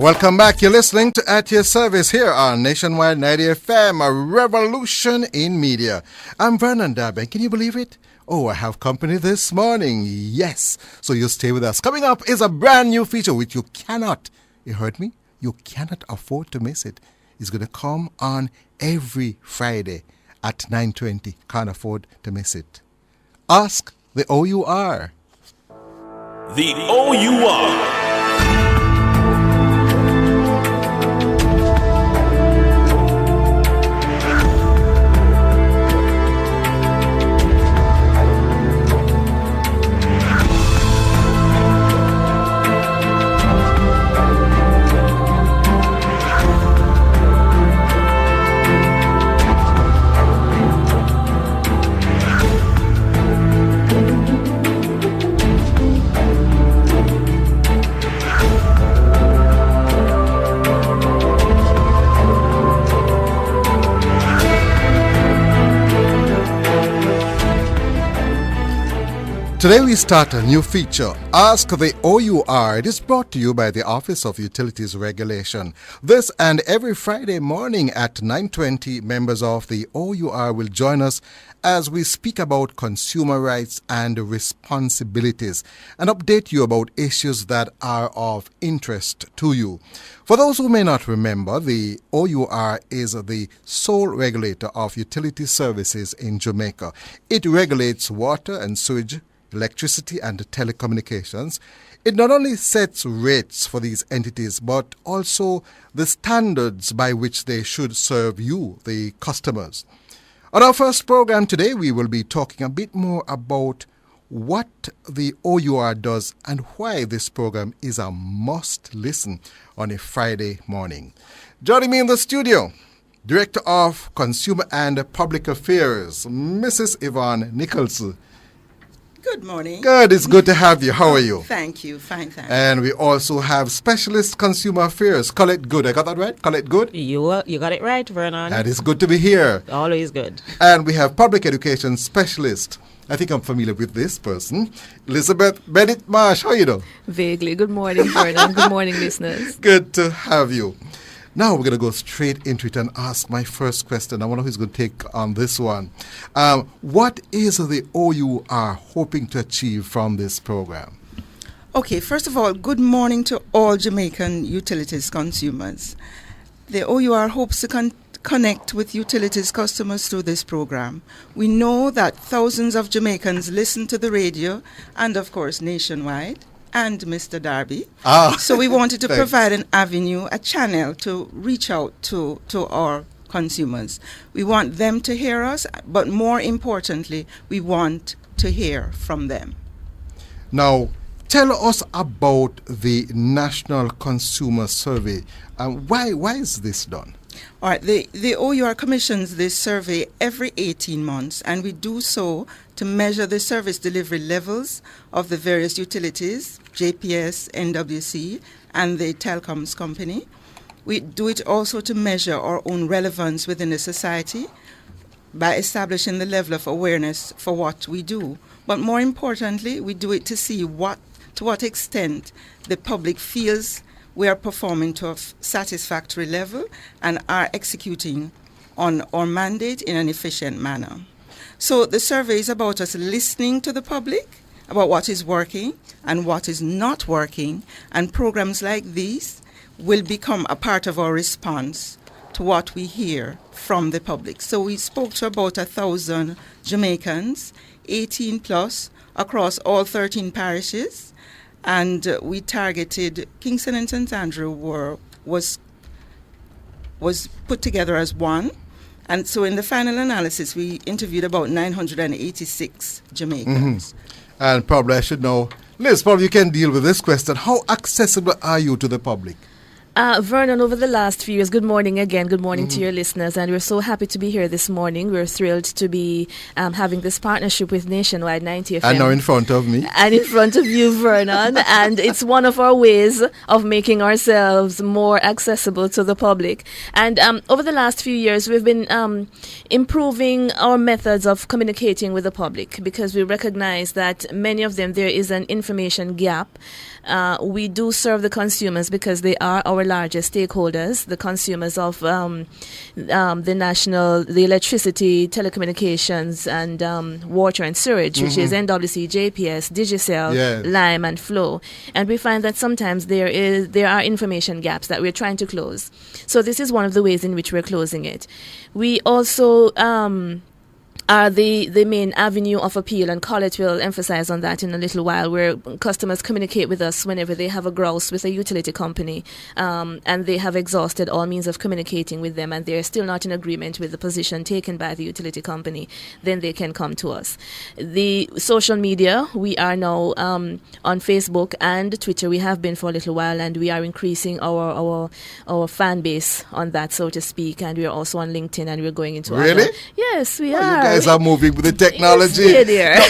Welcome back. You're listening to At Your Service here on Nationwide 90 FM, a revolution in media. I'm Vernon Darby. Can you believe it? Oh, I have company this morning. Yes. So you stay with us. Coming up is a brand new feature which you cannot, you heard me? You cannot afford to miss it. It's going to come on every Friday at 9:20. Can't afford to miss it. Ask the OUR. The OUR. Today we start a new feature, Ask the OUR. It is brought to you by the Office of Utilities Regulation. This and every Friday morning at 9:20, members of the OUR will join us as we speak about consumer rights and responsibilities and update you about issues that are of interest to you. For those who may not remember, the OUR is the sole regulator of utility services in Jamaica. It regulates water and sewage, electricity and telecommunications. It not only sets rates for these entities, but also the standards by which they should serve you, the customers. On our first program today, we will be talking a bit more about what the OUR does and why this program is a must listen on a Friday morning. Joining me in the studio, Director of Consumer and Public Affairs, Mrs. Yvonne Nicholson. Good morning. Good. It's good to have you. How are you? Thank you. Fine, thanks. And we also have Specialist Consumer Affairs, Colette Good. I got that right? Colette Good? You got it right, Vernon. And it's good to be here. Always good. And we have Public Education Specialist. I think I'm familiar with this person. Elizabeth Bennett Marsh. How are you doing? Vaguely. Good morning, Vernon. Good morning, listeners. Good to have you. Now we're going to go straight into it and ask my first question. I wonder who's going to take on this one. What is the OUR hoping to achieve from this program? Okay, first of all, good morning to all Jamaican utilities consumers. The OUR hopes to connect with utilities customers through this program. We know that thousands of Jamaicans listen to the radio and, of course, nationwide. And Mr. Darby. So we wanted to provide an avenue, a channel to reach out to our consumers. We want them to hear us, but more importantly, we want to hear from them. Now, tell us about the National Consumer Survey. Why is this done? All right, the OUR commissions this survey every 18 months, and we do so to measure the service delivery levels of the various utilities, JPS, NWC, and the telecoms company. We do it also to measure our own relevance within the society by establishing the level of awareness for what we do. But more importantly, we do it to see to what extent the public feels we are performing to a satisfactory level and are executing on our mandate in an efficient manner. So the survey is about us listening to the public about what is working and what is not working, and programs like these will become a part of our response to what we hear from the public. So we spoke to about 1,000 Jamaicans, 18 plus, across all 13 parishes. And we targeted Kingston and St. Andrew was put together as one. And so in the final analysis, we interviewed about 986 Jamaicans. Mm-hmm. And probably I should know, Liz, probably you can deal with this question. How accessible are you to the public? Vernon, over the last few years, good morning again. Good morning to your listeners. And we're so happy to be here this morning. We're thrilled to be having this partnership with Nationwide 90 FM. And now in front of me. And in front of you, Vernon. And it's one of our ways of making ourselves more accessible to the public. And over the last few years, we've been improving our methods of communicating with the public because we recognize that many of them, there is an information gap. We do serve the consumers because they are our our largest stakeholders, the consumers of the electricity, telecommunications, and water and sewage, which is NWC, JPS, Digicel, Yes. Lime, and Flow. And we find that sometimes there are information gaps that we're trying to close. So this is one of the ways in which we're closing it. We also are the main avenue of appeal, and Colette will emphasize on that in a little while, where customers communicate with us whenever they have a grouse with a utility company, and they have exhausted all means of communicating with them, and they're still not in agreement with the position taken by the utility company, then they can come to us. The social media, we are now on Facebook and Twitter. We have been for a little while, and we are increasing our fan base on that, so to speak, and we're also on LinkedIn, and we're going into Really? Yes, we Oh, are. you guys are moving with the technology. Yes, dear.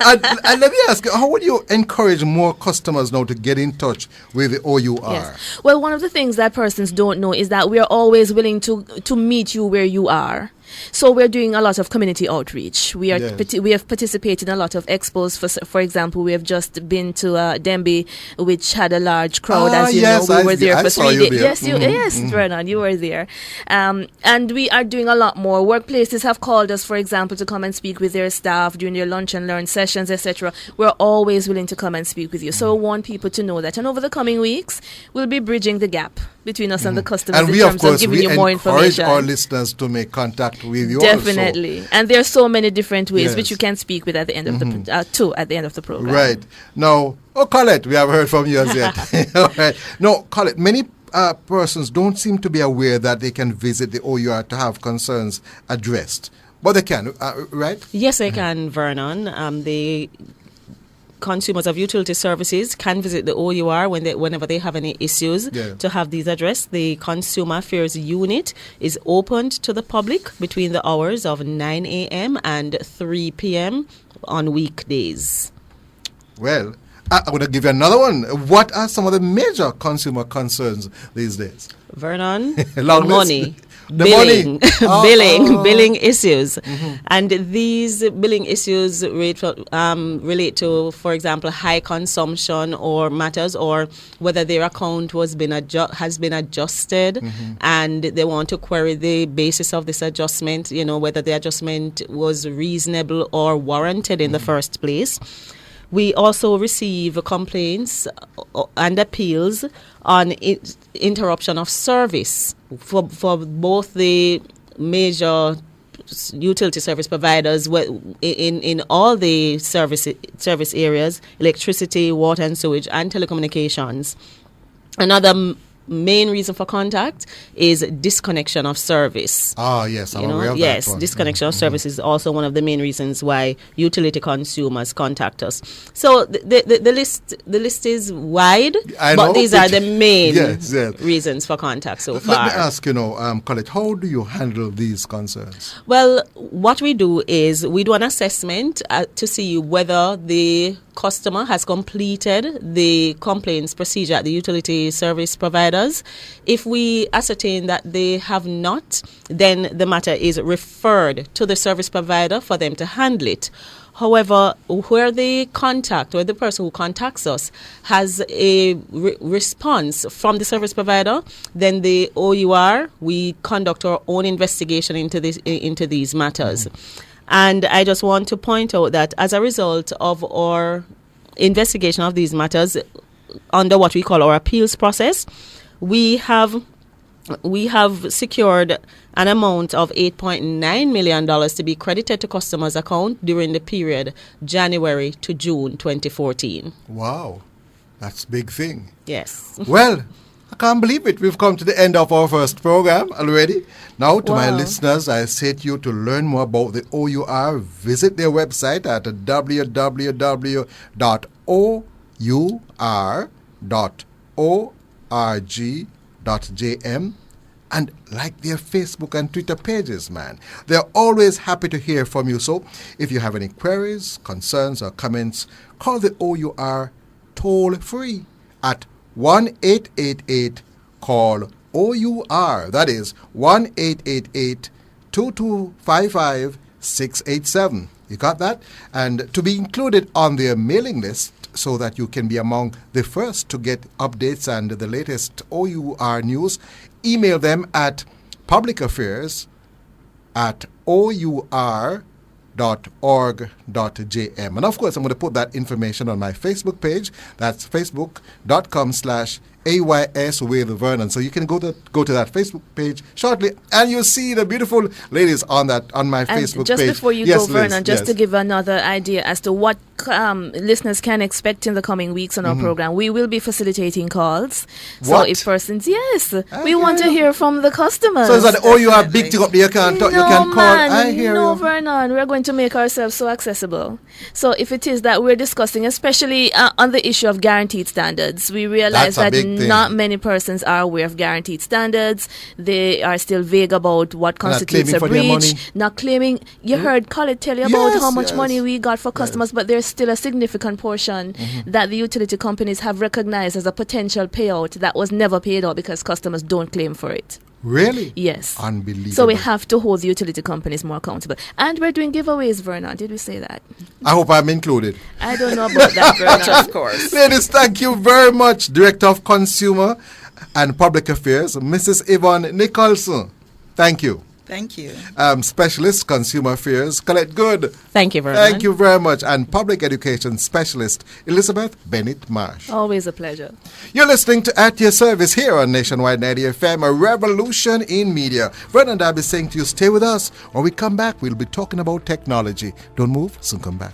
And let me ask you, how would you encourage more customers now to get in touch with the OUR? Yes. Well, one of the things that persons don't know is that we are always willing to meet you where you are. So we're doing a lot of community outreach. We have participated in a lot of expos. For example, we have just been to Denby, which had a large crowd. As you know, we were there for 3 days. Yes, yes, Vernon, you were there. And we are doing a lot more. Workplaces have called us, for example, to come and speak with their staff during their lunch and learn sessions, etc. We're always willing to come and speak with you. So I want people to know that. And over the coming weeks, we'll be bridging the gap between us and the customers And in we, of terms course, of giving you we more encourage information. our listeners to make contact with you Definitely. also. And there are so many different ways Yes. which you can speak with at the end of the at the end of the program. Right. Now, Colette, we have heard from you as yet. All right. No, Colette, many persons don't seem to be aware that they can visit the OUR to have concerns addressed. But they can, right? Yes, I can, Vernon. The consumers of utility services can visit the OUR whenever they have any issues to have these addressed. The Consumer Affairs Unit is opened to the public between the hours of 9 a.m. and 3 p.m. on weekdays. Well, I'm going to give you another one. What are some of the major consumer concerns these days? Vernon, Long list. money. The Billing, money. billing issues, and these billing issues relate to, for example, high consumption or matters, or whether their account has been adjusted, and they want to query the basis of this adjustment. You know, whether the adjustment was reasonable or warranted in the first place. We also receive complaints and appeals on interruption of service for both the major utility service providers in all the service areas: electricity, water and sewage, and telecommunications. Another main reason for contact is disconnection of service. Ah, yes, I'm aware of that. Yes, one. disconnection of service is also one of the main reasons why utility consumers contact us. So the list is wide, but these are the main reasons for contact so far. Let me ask, Colette, how do you handle these concerns? Well, what we do is we do an assessment to see whether the customer has completed the complaints procedure at the utility service providers. If we ascertain that they have not, then the matter is referred to the service provider for them to handle it. However, where the person who contacts us has a response from the service provider, then the OUR, we conduct our own investigation into these matters. And I just want to point out that as a result of our investigation of these matters under what we call our appeals process, we have secured an amount of $8.9 million to be credited to customers' account during the period January to June 2014. Wow, that's a big thing. Yes. Well, I can't believe it. We've come to the end of our first program already. Now, to my listeners, I say to you, to learn more about the OUR, visit their website at www.our.org.jm and like their Facebook and Twitter pages, man. They're always happy to hear from you. So if you have any queries, concerns, or comments, call the OUR toll free at 1-888-CALL-OUR. That is 1-888-2255-687. You got that? And to be included on their mailing list, so that you can be among the first to get updates and the latest OUR news, email them at publicaffairs@our.org.jm. And of course, I'm going to put that information on my Facebook page. That's facebook.com/AYS with Vernon. So you can go to that Facebook page shortly, and you'll see the beautiful ladies on my Facebook just page. Before you go, Vernon, just to give another idea as to what listeners can expect in the coming weeks on our program, we will be facilitating calls. So What? if persons, we want to hear from the customers. So is that you are big thing up there, you can talk, you can call. I hear you. Vernon, we're going to make ourselves so accessible. So if it is that we're discussing, especially on the issue of guaranteed standards, we realize That's a that big thing. not many persons are aware of guaranteed standards. They are still vague about what constitutes a claiming for their breach. money. Not claiming. You heard Khaled tell you about Yes, how much yes. money we got for customers, but there's still a significant portion that the utility companies have recognized as a potential payout that was never paid out because customers don't claim for it. Really? Yes. Unbelievable. So we have to hold the utility companies more accountable. And we're doing giveaways, Vernon. Did we say that? I hope I'm included. I don't know about that, Vernon. Of course. Ladies, thank you very much, Director of Consumer and Public Affairs, Mrs. Yvonne Nicholson. Thank you. Thank you. Specialist Consumer Affairs, Colette Good. Thank you, Vernon. Thank you very much. And Public Education Specialist, Elizabeth Bennett Marsh. Always a pleasure. You're listening to At Your Service here on Nationwide 90 FM, a revolution in media. Vernon and I'll be saying to you, stay with us. When we come back, we'll be talking about technology. Don't move, soon come back.